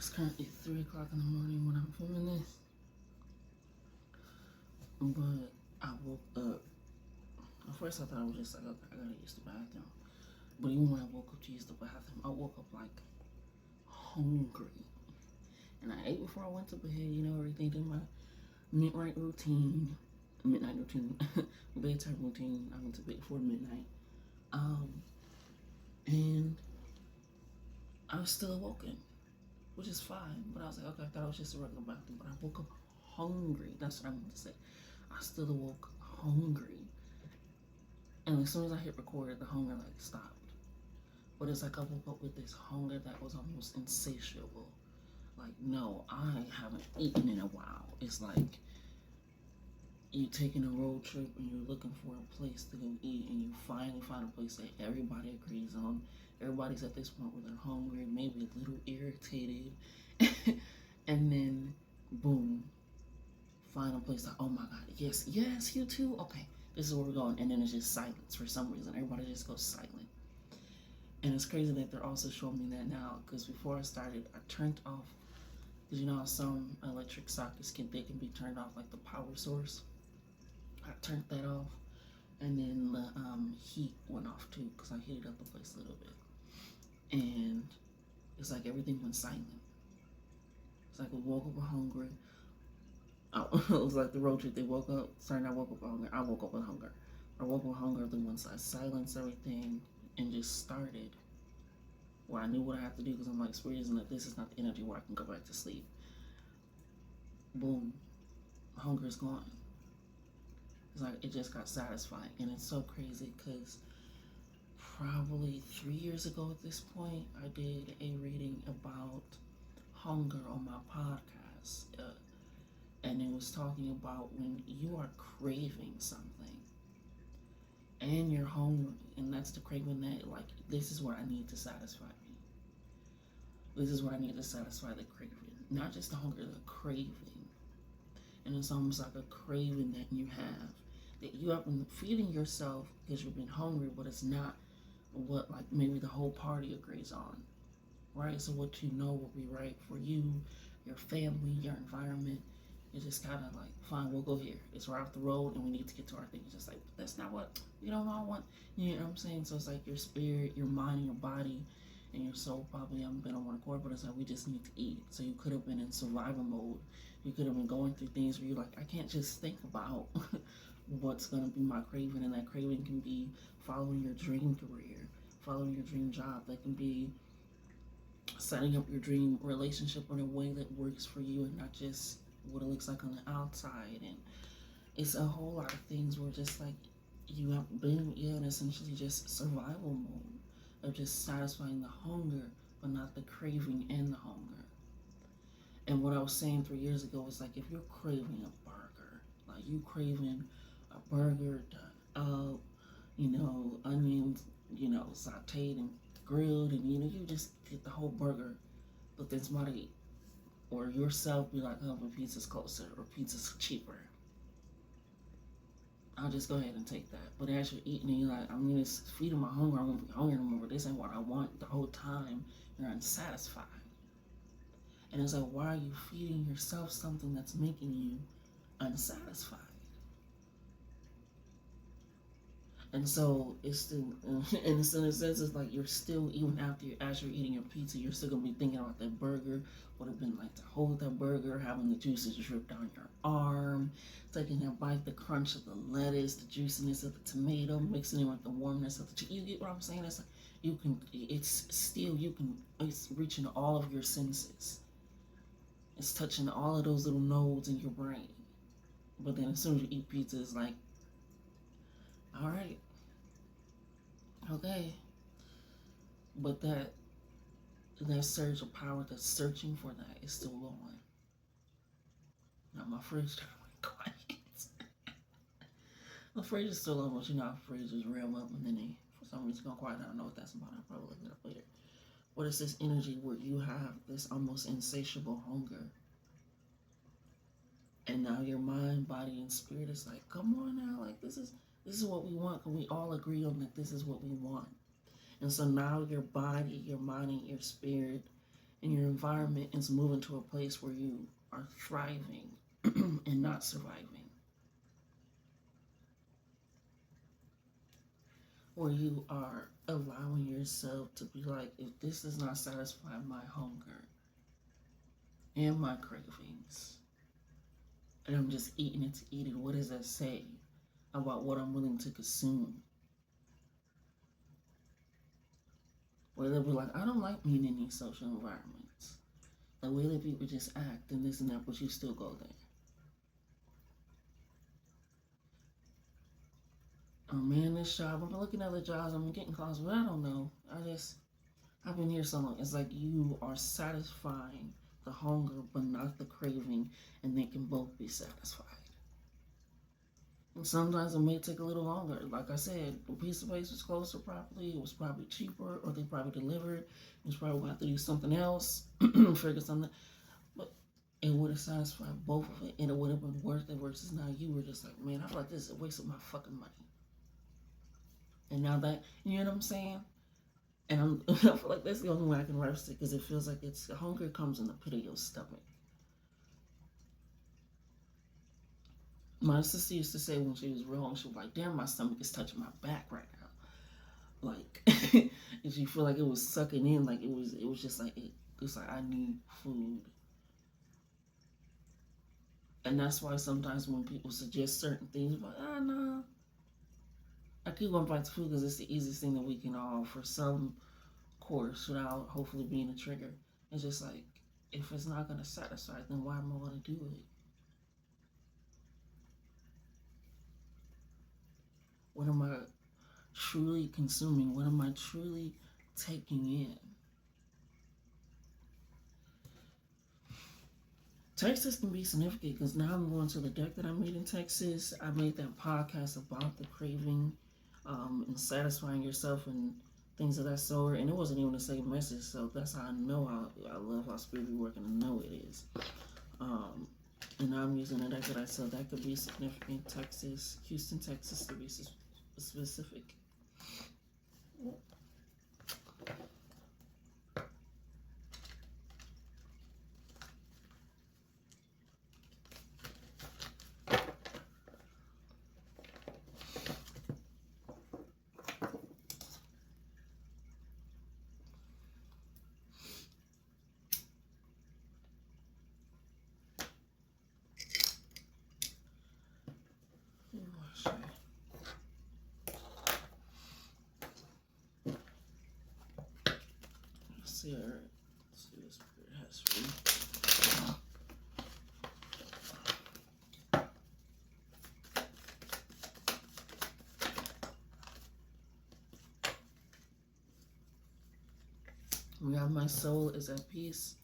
It's currently 3 o'clock in the morning when I'm filming this, but I woke up. At first, I thought I was just like, okay, I gotta use the bathroom. But even when I woke up to use the bathroom, I woke up like hungry. And I ate before I went to bed, everything, did my midnight routine, bedtime routine. I went to bed before midnight. Um, and I was still awoken, which is fine. But I was like, okay, I thought I was just a regular bathroom. But I woke up hungry. That's what I meant to say. I still awoke hungry. And as soon as I hit record, the hunger like stopped. But it's like I woke up with this hunger that was almost insatiable. Like, no, I haven't eaten in a while. It's like you taking a road trip and you're looking for a place to go eat, and you finally find a place that everybody agrees on. Everybody's at this point where they're hungry, maybe a little irritated, and then boom, find a place that, oh my god, yes, you too. Okay, this is where we're going, and then it's just silence for some reason. Everybody just goes silent. And it's crazy that they're also showing me that now, because before I started, I turned off, because how some electric sockets they can be turned off, like the power source. I turned that off, and then the heat went off too, because I heated up the place a little bit. And it's like everything went silent. It's like we woke up hungry. It was like the road trip. They woke up. Sorry, I woke up with hunger. I woke up with hunger. I woke up with hunger. Then once I silenced everything and just started, well, I knew what I had to do, because I'm like experiencing that this is not the energy where I can go back to sleep. Boom, hunger is gone. It's like it just got satisfied, and it's so crazy because probably 3 years ago at this point, I did a reading about hunger on my podcast. And it was talking about when you are craving something and you're hungry, and that's the craving that, like, this is what I need to satisfy me. This is what I need to satisfy the craving. Not just the hunger, the craving. And it's almost like a craving that you have. That you have been feeding yourself because you've been hungry, but it's not what, like, maybe the whole party agrees on. Right? So what you know will be right for you, your family, your environment. It's just kind of like, fine, we'll go here. It's right off the road, and we need to get to our thing. It's just like, that's not what, we don't know I want. You know what I'm saying? So it's like your spirit, your mind, your body, and your soul probably haven't been on one accord, but it's like we just need to eat. So you could have been in survival mode. You could have been going through things where you're like, I can't just think about what's going to be my craving. And that craving can be following your dream career, following your dream job. That can be setting up your dream relationship in a way that works for you and not just what it looks like on the outside. And it's a whole lot of things where just like you have been in essentially just survival mode of just satisfying the hunger but not the craving and the hunger. And what I was saying 3 years ago was like, if you're craving a burger, like you craving a burger done up, onions, sauteed and grilled, and you just get the whole burger, but then somebody or yourself be like, oh, but pizza's closer or pizza's cheaper. I'll just go ahead and take that. But as you're eating, and you're like, I'm gonna feed my hunger. I'm gonna be hungry no more. This ain't what I want. The whole time you're unsatisfied, and it's like, why are you feeding yourself something that's making you unsatisfied? And so it's still, in a sense, it's like you're still, even as you're eating your pizza, you're still gonna be thinking about that burger. What it'd been like to hold that burger, having the juices drip down your arm, taking that bite, the crunch of the lettuce, the juiciness of the tomato, mixing it with the warmness of the cheese. You get what I'm saying? It's like it's reaching all of your senses. It's touching all of those little nodes in your brain. But then as soon as you eat pizza, it's like, all right, okay. But that surge of power that's searching for that is still going. Now my fridge went quiet. The fridge is still on, but our fridge is real up, and then they, for some reason, go quiet. I don't know what that's about. I'll probably look it up later. But it's this energy where you have this almost insatiable hunger. And now your mind, body, and spirit is like, come on now, like this is what we want. Can we all agree on that this is what we want? And so now your body, your mind, and your spirit and your environment is moving to a place where you are thriving and not surviving, where you are allowing yourself to be like, if this does not satisfy my hunger and my cravings, and I'm just eating it to eat it, what does that say about what I'm willing to consume? Where they'll be like, I don't like being in these social environments. The way that people just act and this and that, but you still go there. Or man, this job, I'm looking at the jobs, I'm getting calls, but I don't know. I've been here so long. It's like you are satisfying the hunger, but not the craving, and they can both be satisfied. And sometimes it may take a little longer. Like I said, the piece of place was closer properly, it was probably cheaper, or they probably delivered. It was probably going to have to do something else, figure something. But it would have satisfied both of it, and it would have been worth it versus now you were just like, man, I feel like this is a waste of my fucking money. And now that, you know what I'm saying? And I feel like that's the only way I can reference it, because it feels like it's hunger comes in the pit of your stomach. My sister used to say when she was real, she was like, damn, my stomach is touching my back right now. Like, and she feel like it was sucking in, like it was just like, it's like, I need food. And that's why sometimes when people suggest certain things, I'm like, no. I keep going back to food because it's the easiest thing that we can all, for some course, without hopefully being a trigger. It's just like, if it's not going to satisfy, then why am I going to do it? What am I truly consuming? What am I truly taking in? Texas can be significant because now I'm going to the deck that I made in Texas. I made that podcast about the craving and satisfying yourself and things of that sort. And it wasn't even the same message, so that's how I know I love how spirit be working. I know it is. And now I'm using the deck that I said that could be significant. Texas, Houston, Texas, to be specific. See, all right. Let's see what spirit has for me. We have my soul is at peace,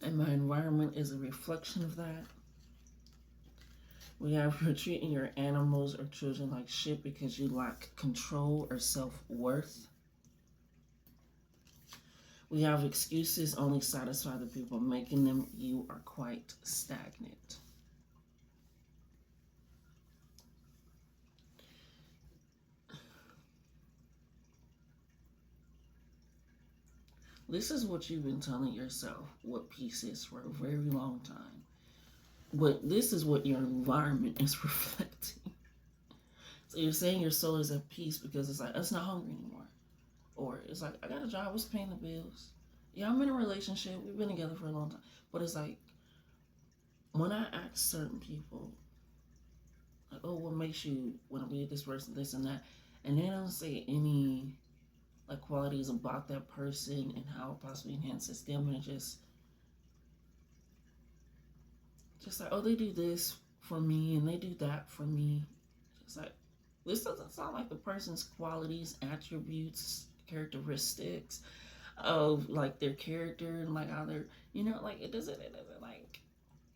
and my environment is a reflection of that. We have you're treating your animals or children like shit because you lack control or self-worth. We have excuses only satisfy the people making them. You are quite stagnant. This is what you've been telling yourself what peace is for a very long time. But this is what your environment is reflecting. So you're saying your soul is at peace because it's like, it's not hungry anymore. Or it's like, I got a job, what's paying the bills? Yeah, I'm in a relationship, we've been together for a long time. But it's like, when I ask certain people, like, oh, what makes you want to be with this person, this and that, and they don't say any like qualities about that person and how it possibly enhances them, and it just like, oh, they do this for me and they do that for me. Just like, this doesn't sound like the person's qualities, attributes, characteristics of like their character and like how they're, like it doesn't like,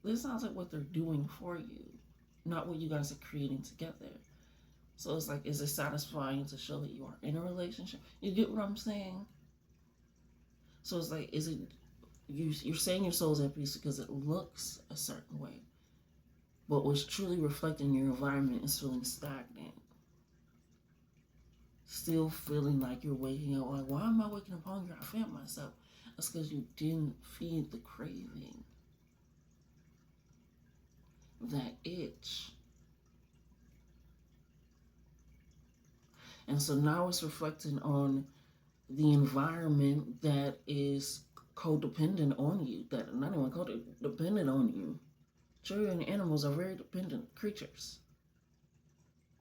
this sounds like what they're doing for you, not what you guys are creating together. So it's like, is it satisfying to show that you are in a relationship? You get what I'm saying? So it's like, is it, you're saying your soul's at peace because it looks a certain way, but what's truly reflecting your environment is feeling stagnant. Still feeling like you're waking up, like, why am I waking up hungry? I fed myself. That's because you didn't feed the craving, that itch. And so now it's reflecting on the environment that is codependent on you, that not even codependent on you. Children and animals are very dependent creatures,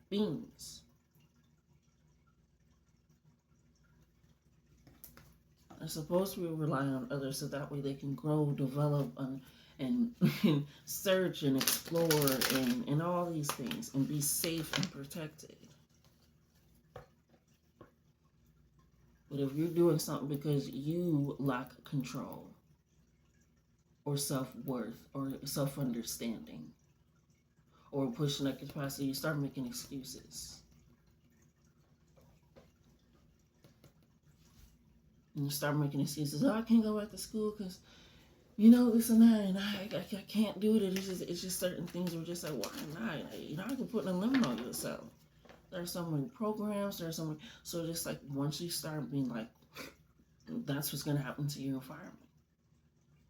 beings. They're supposed to rely on others so that way they can grow, develop, and search and explore and all these things and be safe and protected. But if you're doing something because you lack control or self-worth or self-understanding or pushing that capacity, you start making excuses. And you start making excuses. Oh, I can't go back to school because, this and that, and I can't do it. It's just certain things were just like, why not? I can put a limit on yourself. There are so many programs. There are so many. So just like once you start being like, that's what's going to happen to your environment.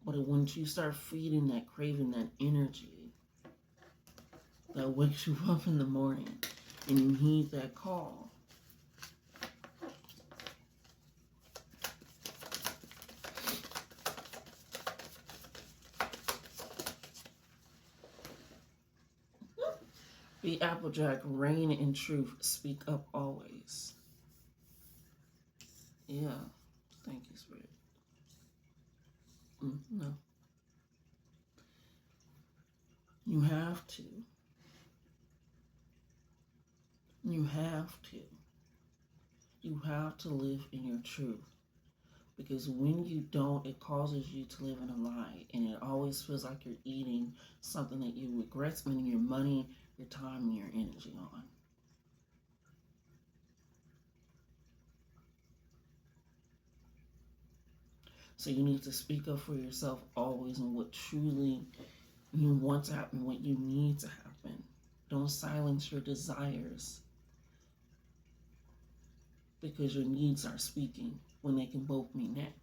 But once you start feeding that craving, that energy that wakes you up in the morning and you heed that call, be Applejack, reign in truth, speak up always. Yeah, thank you, Spirit. No. You have to. You have to. You have to live in your truth. Because when you don't, it causes you to live in a lie. And it always feels like you're eating something that you regret spending your money, your time, and your energy on. So you need to speak up for yourself always on what truly you want to happen, what you need to happen. Don't silence your desires because your needs are speaking when they can both mean that.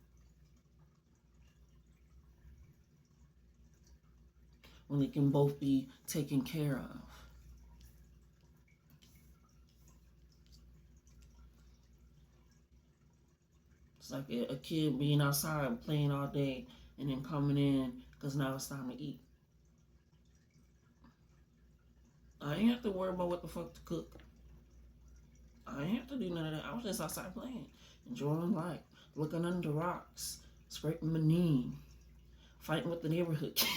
When they can both be taken care of. It's like a kid being outside playing all day and then coming in because now it's time to eat. I ain't have to worry about what the fuck to cook. I ain't have to do none of that. I was just outside playing, enjoying life, looking under rocks, scraping my knee, fighting with the neighborhood kid.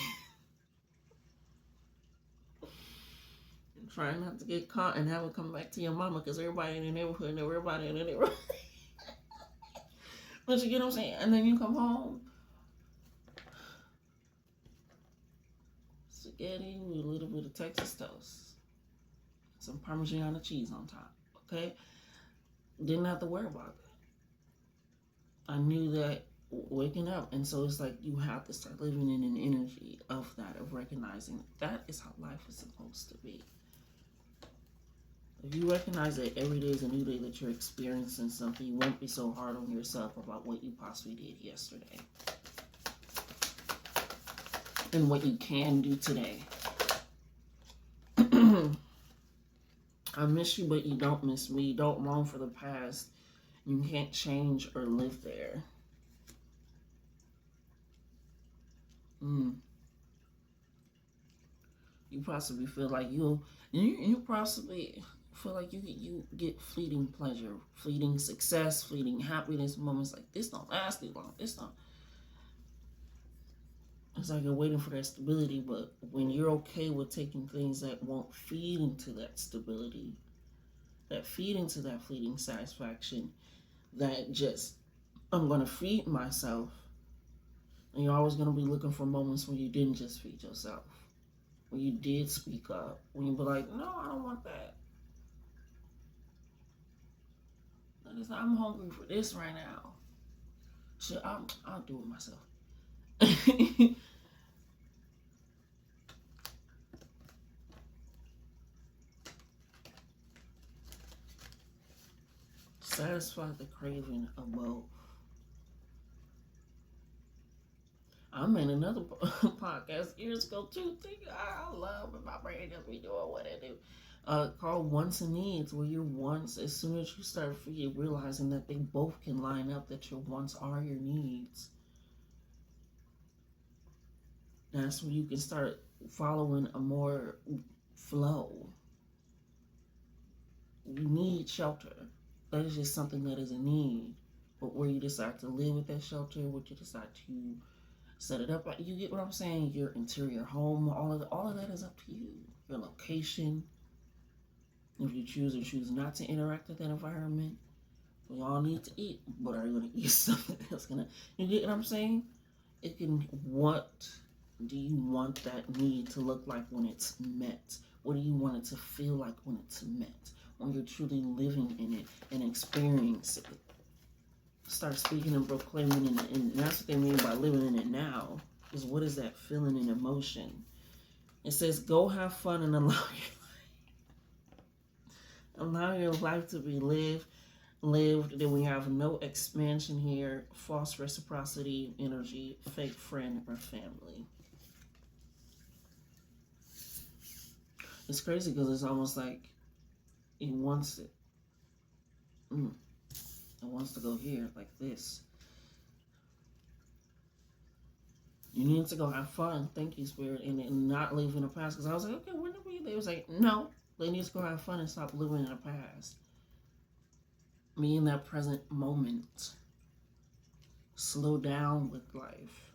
And trying not to get caught and have it come back to your mama because everybody in the neighborhood knew everybody in the neighborhood. But you get what I'm saying? And then you come home, spaghetti with a little bit of Texas toast, some Parmesan cheese on top, okay? Didn't have to worry about that. I knew that waking up, and so it's like you have to start living in an energy of that, of recognizing that is how life is supposed to be. If you recognize that every day is a new day, that you're experiencing something, you won't be so hard on yourself about what you possibly did yesterday. And what you can do today. I miss you, but you don't miss me. You don't long for the past. You can't change or live there. You possibly feel like you possibly feel like you get fleeting pleasure, fleeting success, fleeting happiness moments like this don't last too long. This don't. It's like you're waiting for that stability, but when you're okay with taking things that won't feed into that stability, that feed into that fleeting satisfaction, that just, I'm going to feed myself, and you're always going to be looking for moments when you didn't just feed yourself, when you did speak up, when you be like, no, I don't want that. I'm hungry for this right now. Shit, I'll do it myself. Satisfy the craving of both. I made another podcast years ago too. I love it. My brain just be doing what it do. Called Wants and Needs, where your wants, as soon as you start realizing that they both can line up, that your wants are your needs, that's when you can start following a more flow. You need shelter. That is just something that is a need. But where you decide to live with that shelter, what you decide to set it up, you get what I'm saying? Your interior home, all of that is up to you. Your location, if you choose or choose not to interact with that environment. We all need to eat, but are you going to eat something that's going to, you get what I'm saying? It can, what do you want that need to look like when it's met? What do you want it to feel like when it's met? When you're truly living in it and experiencing it. Start speaking and proclaiming it, and that's what they mean by living in it now, is what is that feeling and emotion? It says, go have fun and allow your life to be lived. Then we have no expansion here, false reciprocity, energy, fake friend or family. It's crazy because it's almost like it wants it. It wants to go here, like this. You need to go have fun, thank you, Spirit, and not live in the past. Because I was like, okay, when did we? They was like, no, they need to go have fun and stop living in the past. Be in that present moment. Slow down with life.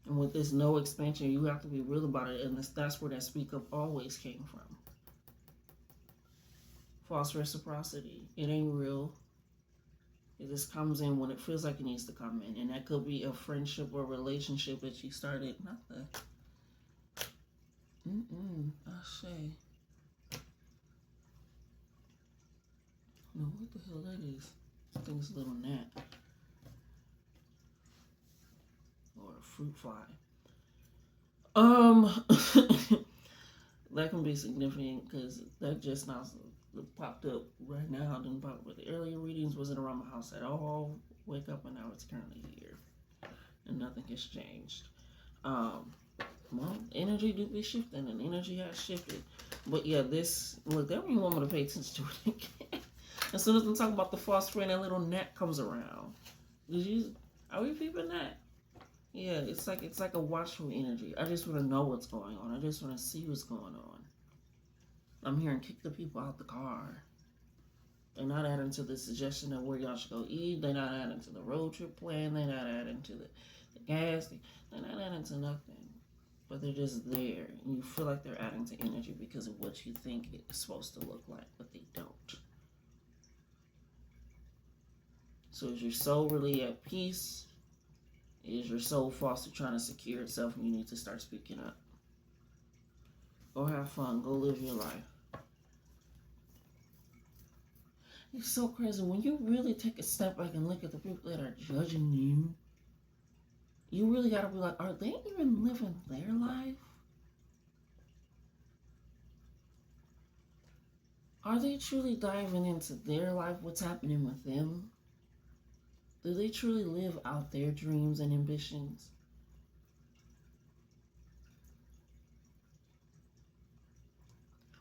And with this no expansion, you have to be real about it, and that's where that speak up always came from. False reciprocity. It ain't real. It just comes in when it feels like it needs to come in. And that could be a friendship or relationship that you started. Not the... Ashe. No, what the hell that is? I think it's a little gnat. Or a fruit fly. That can be significant because that just now popped up right now. Didn't pop with the earlier readings. Wasn't around my house at all. Wake up and now it's currently here, and nothing has changed. Well, energy do be shifting, and energy has shifted. But yeah, this look. They don't even want me to pay attention to it again. As soon as I'm talking about the false friend, that little gnat comes around. Are we peeping that? Yeah, it's like a watchful energy. I just want to know what's going on. I just want to see what's going on. I'm hearing kick the people out the car. They're not adding to the suggestion of where y'all should go eat. They're not adding to the road trip plan. They're not adding to the gas. They're not adding to nothing. But they're just there. And you feel like they're adding to energy because of what you think it's supposed to look like, but they don't. So is your soul really at peace? Is your soul falsely trying to secure itself, and you need to start speaking up? Go have fun. Go live your life. It's so crazy. When you really take a step back and look at the people that are judging you, you really got to be like, are they even living their life? Are they truly diving into their life, what's happening with them? Do they truly live out their dreams and ambitions?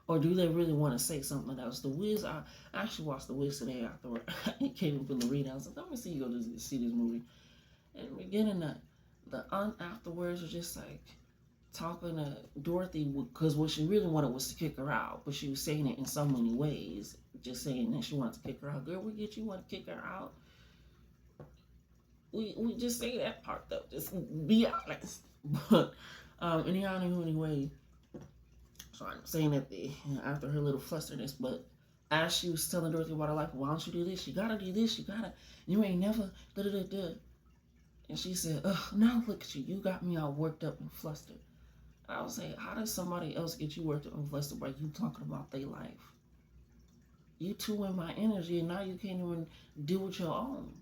Or do they really want to say something else? The Wiz, I actually watched The Wiz today afterward. It came up in the read. I was like, let me see you go to see this movie. And the beginning, the aunt afterwards was just like talking to Dorothy, because what she really wanted was to kick her out. But she was saying it in so many ways. Just saying that she wanted to kick her out. Girl, we get you want to kick her out. We just say that part though. Just be honest. But anyway, so I'm saying that after her little flusterness, but as she was telling Dorothy about her life, why don't you do this? You gotta do this. You ain't never da-da-da-da. And she said, ugh, now look at you. You got me all worked up and flustered. I was saying, how does somebody else get you worked up and flustered by you talking about their life? You two in my energy, and now you can't even deal with your own.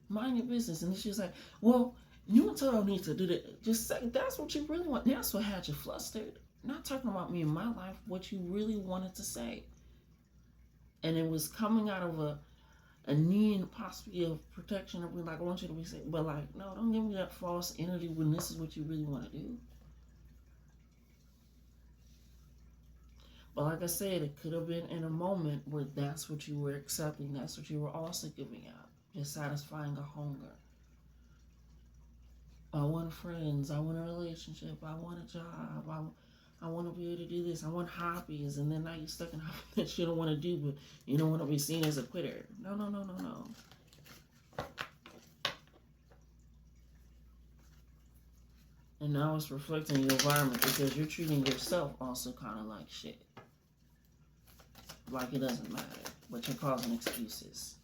Mind your business. And she's like, well, you and Toto need to do that. Just say that's what you really want. That's what had you flustered. Not talking about me and my life, what you really wanted to say. And it was coming out of a need possibly of protection of like, I want you to be safe. But like, no, don't give me that false energy when this is what you really want to do. But like I said, it could have been in a moment where that's what you were accepting, that's what you were also giving out, just satisfying a hunger. I want friends, I want a relationship, I want a job, I want to be able to do this, I want hobbies, and then now you're stuck in hobbies that you don't want to do, but you don't want to be seen as a quitter. No, no, no, no, no. And now it's reflecting your environment because you're treating yourself also kind of like shit. Like it doesn't matter, but you're causing excuses.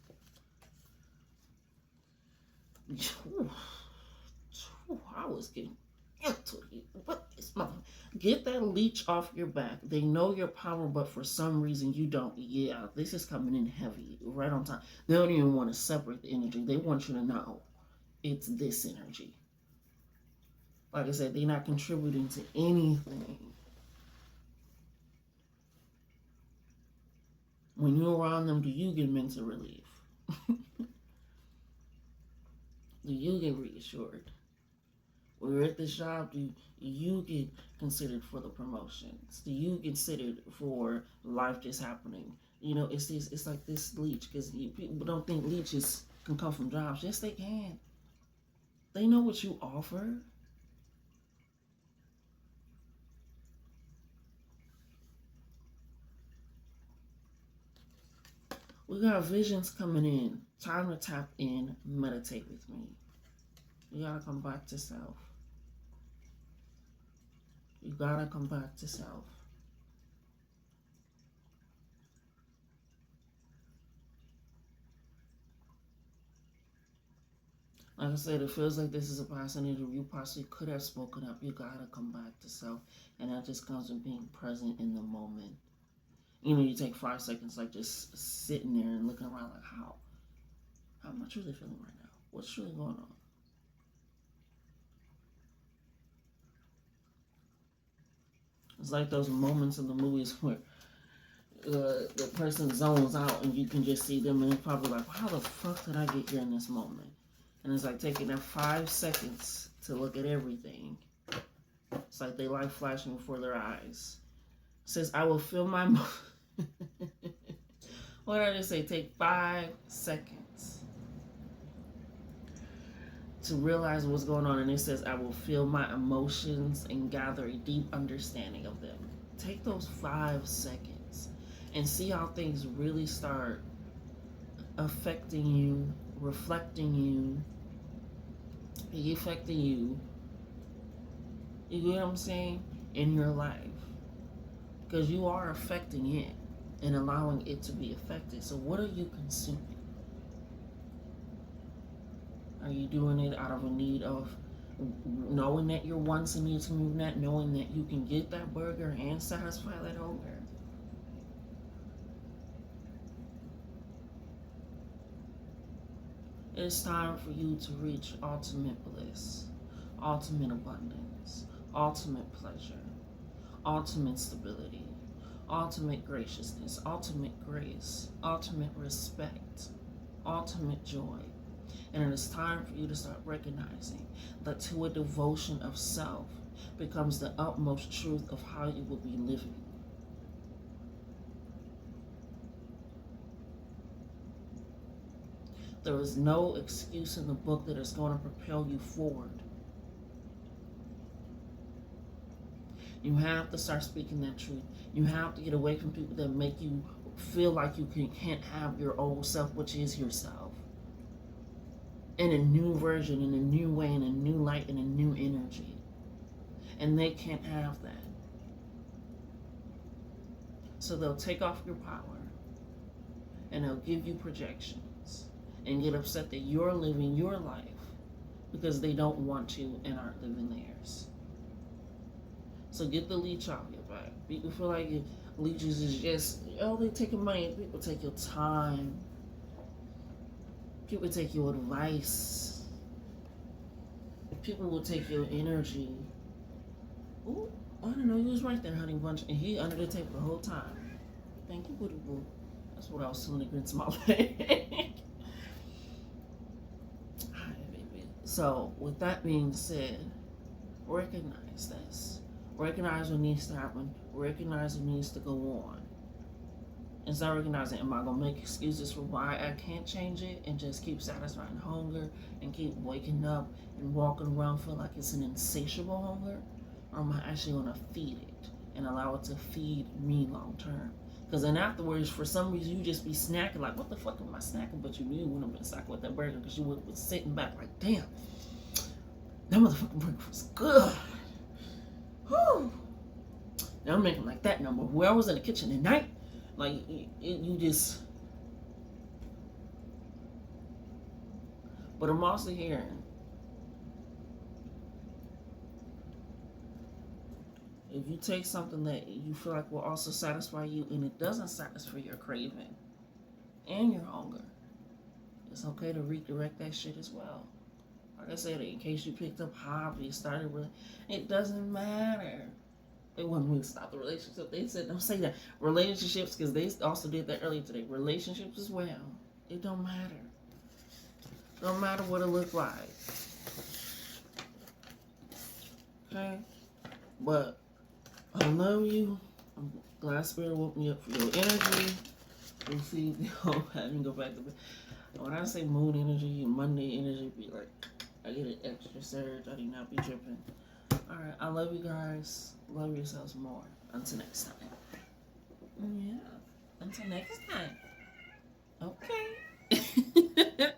I was getting into it. What is my... Get that leech off your back. They know your power, but for some reason you don't. Yeah, this is coming in heavy, right on time. They don't even want to separate the energy. They want you to know it's this energy. Like I said, they're not contributing to anything. When you're around them, do you get mental relief? Do you get reassured? When you're at this job, do you get considered for the promotions? Do you get considered for life just happening? You know, it's like this leech, because people don't think leeches can come from jobs. Yes, they can. They know what you offer. We got visions coming in. Time to tap in, meditate with me. You gotta come back to self. You gotta come back to self. Like I said, it feels like this is a past energy. You possibly could have spoken up. You gotta come back to self. And that just comes with being present in the moment. You know, you take 5 seconds, like just sitting there and looking around, like, how am I truly feeling right now? What's really going on? It's like those moments in the movies where the person zones out and you can just see them, and they're probably like, how the fuck did I get here in this moment? And it's like taking that 5 seconds to look at everything. It's like they light flashing before their eyes. It says, I will feel my... What did I just say? Take 5 seconds to realize what's going on. And it says, I will feel my emotions and gather a deep understanding of them. Take those 5 seconds and see how things really start affecting you, reflecting you, affecting you. You get what I'm saying? In your life. Because you are affecting it and allowing it to be affected. So what are you consuming? Are you doing it out of a need of knowing that your wants and needs move that, knowing that you can get that burger and satisfy that hunger? It's time for you to reach ultimate bliss, ultimate abundance, ultimate pleasure, ultimate stability, ultimate graciousness, ultimate grace, ultimate respect, ultimate joy. And it is time for you to start recognizing that to a devotion of self becomes the utmost truth of how you will be living. There is no excuse in the book that is going to propel you forward. You have to start speaking that truth. You have to get away from people that make you feel like you can't have your old self, which is yourself. In a new version, in a new way, in a new light, in a new energy. And they can't have that. So they'll take off your power and they'll give you projections and get upset that you're living your life because they don't want to and aren't living theirs. So get the leech off your back. People feel like leeches is just, oh, they taking money. People take your time. People take your advice. People will take your energy. Ooh, I don't know. You was right there, Honey Bunch. And he under the table the whole time. Thank you, Booty Boo. That's what I was telling against my leg. So, with that being said, recognize this. Recognize what needs to happen. Recognize what needs to go on. And start recognizing, am I going to make excuses for why I can't change it and just keep satisfying hunger and keep waking up and walking around feel like it's an insatiable hunger? Or am I actually going to feed it and allow it to feed me long term? Because then afterwards, for some reason, you just be snacking like, what the fuck am I snacking? But you knew when I've been snacking with that burger because you was sitting back like, damn, that motherfucking burger was good. Whew. Now I'm making like that number. Where I was in the kitchen at night, like you just. But I'm also hearing, if you take something that you feel like will also satisfy you and it doesn't satisfy your craving and your hunger, it's okay to redirect that shit as well. Like I said, in case you picked up hobbies, started with, it doesn't matter. They want me to stop the relationship. They said, don't say that. Relationships, because they also did that earlier today. Relationships as well. It don't matter. It don't matter what it look like. Okay? But I love you. I'm glad Spirit woke me up for your energy. We'll see. Have me go back to bed. When I say moon energy and Monday energy, be like, I get an extra surge. I do not be tripping. Alright, I love you guys. Love yourselves more. Until next time. Yeah. Until next time. Okay.